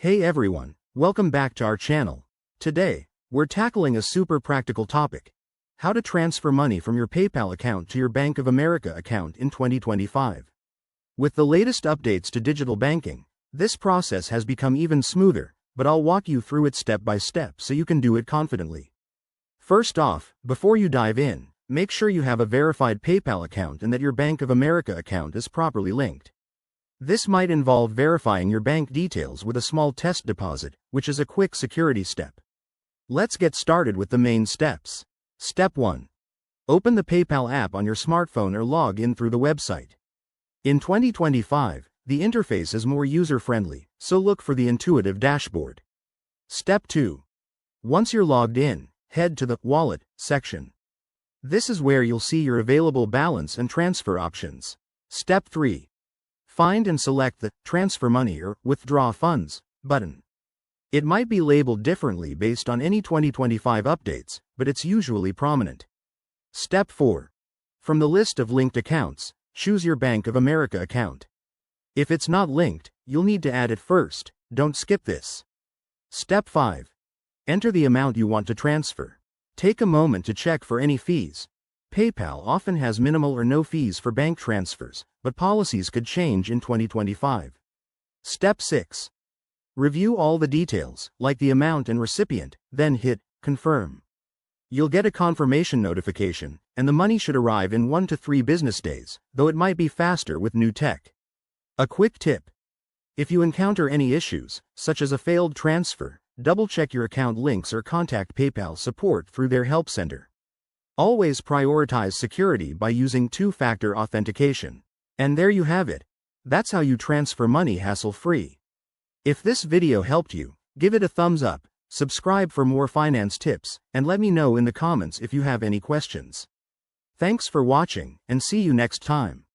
Hey everyone, welcome back to our channel. Today, we're tackling a super practical topic: how to transfer money from your PayPal account to your Bank of America account in 2025. With the latest updates to digital banking, this process has become even smoother, but I'll walk you through it step by step so you can do it confidently. First off, before you dive in, make sure you have a verified PayPal account and that your Bank of America account is properly linked. This might involve verifying your bank details with a small test deposit, which is a quick security step. Let's get started with the main steps. Step 1. Open the PayPal app on your smartphone or log in through the website. In 2025, the interface is more user-friendly, so look for the intuitive dashboard. Step 2. Once you're logged in, head to the Wallet section. This is where you'll see your available balance and transfer options. Step 3. Find and select the Transfer Money or Withdraw Funds button. It might be labeled differently based on any 2025 updates, but it's usually prominent. Step 4. From the list of linked accounts, choose your Bank of America account. If it's not linked, you'll need to add it first. Don't skip this. Step 5. Enter the amount you want to transfer. Take a moment to check for any fees. PayPal often has minimal or no fees for bank transfers, but policies could change in 2025. Step 6. Review all the details, like the amount and recipient, then hit Confirm. You'll get a confirmation notification, and the money should arrive in 1 to 3 business days, though it might be faster with new tech. A quick tip: if you encounter any issues, such as a failed transfer, double-check your account links or contact PayPal support through their help center. Always prioritize security by using two-factor authentication. And there you have it. That's how you transfer money hassle-free. If this video helped you, give it a thumbs up, subscribe for more finance tips, and let me know in the comments if you have any questions. Thanks for watching, and see you next time.